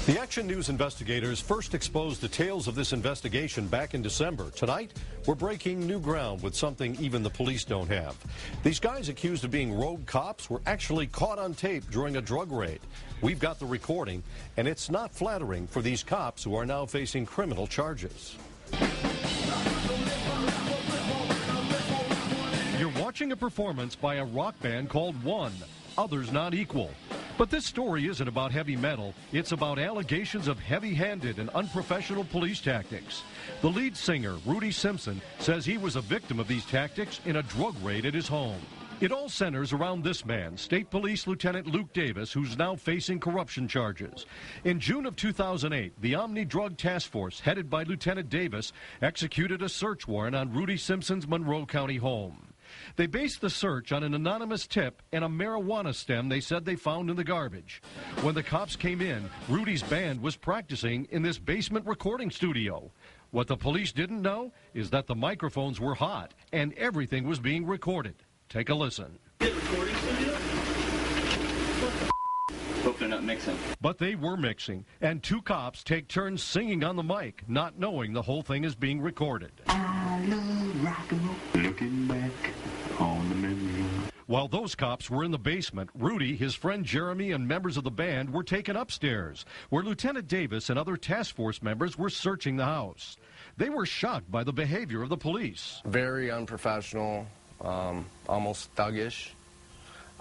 The Action News investigators first exposed the tales of this investigation back in December. Tonight, we're breaking new ground with something even the police don't have. These guys accused of being rogue cops were actually caught on tape during a drug raid. We've got the recording, and it's not flattering for these cops who are now facing criminal charges. You're watching a performance by a rock band called One, Others Not Equal. But this story isn't about heavy metal. It's about allegations of heavy-handed and unprofessional police tactics. The lead singer, Rudy Simpson, says he was a victim of these tactics in a drug raid at his home. It all centers around this man, State Police Lieutenant Luke Davis, who's now facing corruption charges. In June of 2008, the Omni Drug Task Force, headed by Lieutenant Davis, executed a search warrant on Rudy Simpson's Monroe County home. They based the search on an anonymous tip and a marijuana stem they said they found in the garbage. When the cops came in, Rudy's band was practicing in this basement recording studio. What the police didn't know is that the microphones were hot and everything was being recorded. Take a listen. Recording studio? Hope they're not mixing. But they were mixing, and two cops take turns singing on the mic, not knowing the whole thing is being recorded. I love rock and roll. Looking back on the memory. While those cops were in the basement, Rudy, his friend Jeremy, and members of the band were taken upstairs, where Lieutenant Davis and other task force members were searching the house. They were shocked by the behavior of the police. Very unprofessional, almost thuggish.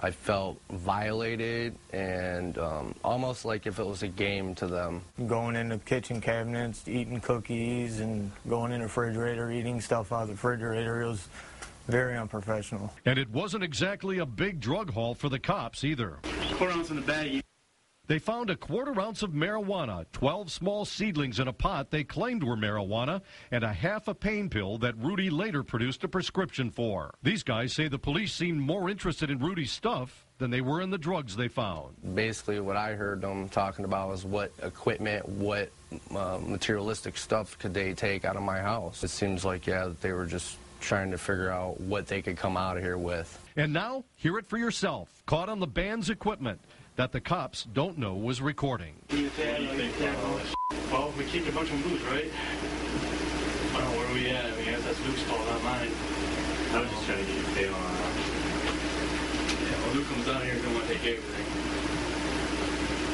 I felt violated and almost like if it was a game to them. Going into kitchen cabinets, eating cookies, and going in the refrigerator, eating stuff out of the refrigerator. It was very unprofessional. And it wasn't exactly a big drug haul for the cops either. 4 ounces in the bag. They found a 1/4 ounce of marijuana, 12 small seedlings in a pot they claimed were marijuana, and a half a pain pill that Rudy later produced a prescription for. These guys say the police seemed more interested in Rudy's stuff than they were in the drugs they found. Basically what I heard them talking about was what equipment, what materialistic stuff could they take out of my house. It seems like, yeah, that they were just trying to figure out what they could come out of here with. And now, hear it for yourself, caught on the band's equipment that the cops don't know was recording. Well, we kicked a bunch of booze, right? I don't know where we at. I mean, that's Luke's fault, not mine. I was just trying to get you bail on that. Yeah, well, Luke comes down here and don't want to take everything.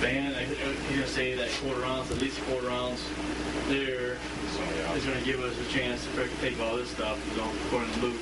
Band, he's going to say that 1/4 ounce, at least a 1/4 ounce there is going to give us a chance to take all this stuff, according to Luke.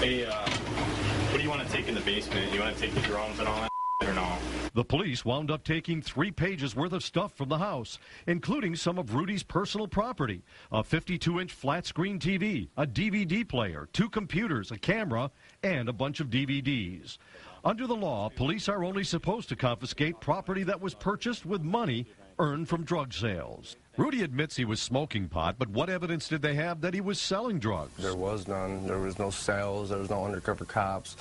Hey, what do you want to take in the basement? You want to take the drums and all that or no? The police wound up taking 3 pages worth of stuff from the house, including some of Rudy's personal property, a 52-inch flat-screen TV, a DVD player, 2 computers, a camera, and a bunch of DVDs. Under the law, police are only supposed to confiscate property that was purchased with money earned from drug sales. Rudy admits he was smoking pot, but what evidence did they have that he was selling drugs? There was none. There was no sales. There was no undercover cops.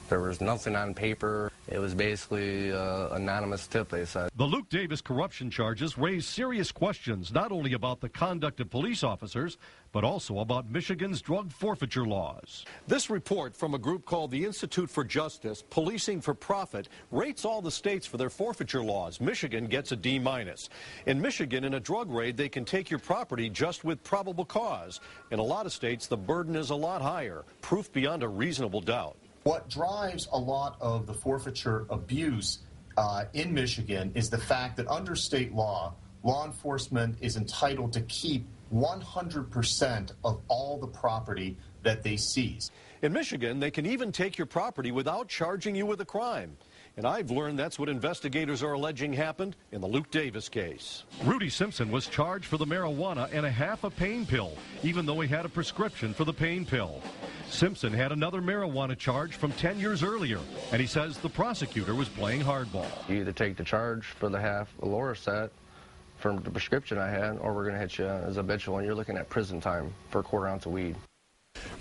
There was nothing on paper. It was basically an anonymous tip, they said. The Luke Davis corruption charges raise serious questions, not only about the conduct of police officers, but also about Michigan's drug forfeiture laws. This report from a group called the Institute for Justice, Policing for Profit, rates all the states for their forfeiture laws. Michigan gets a D-. In Michigan, in a drug raid, they can take your property just with probable cause. In a lot of states, the burden is a lot higher, proof beyond a reasonable doubt. What drives a lot of the forfeiture abuse in Michigan is the fact that under state law enforcement is entitled to keep 100% of all the property that they seize. In Michigan, they can even take your property without charging you with a crime. And I've learned that's what investigators are alleging happened in the Luke Davis case. Rudy Simpson was charged for the marijuana and a half a pain pill, even though he had a prescription for the pain pill. Simpson had another marijuana charge from 10 years earlier, and he says the prosecutor was playing hardball. You either take the charge for the half Loracet from the prescription I had, or we're going to hit you as habitual, and you're looking at prison time for a 1/4 ounce of weed.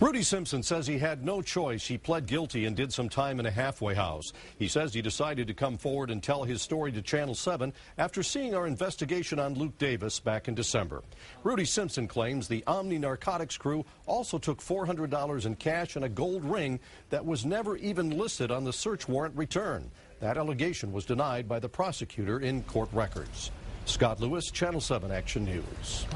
Rudy Simpson says he had no choice. He pled guilty and did some time in a halfway house. He says he decided to come forward and tell his story to Channel 7 after seeing our investigation on Luke Davis back in December. Rudy Simpson claims the Omni Narcotics crew also took $400 in cash and a gold ring that was never even listed on the search warrant return. That allegation was denied by the prosecutor in court records. Scott Lewis, Channel 7 Action News.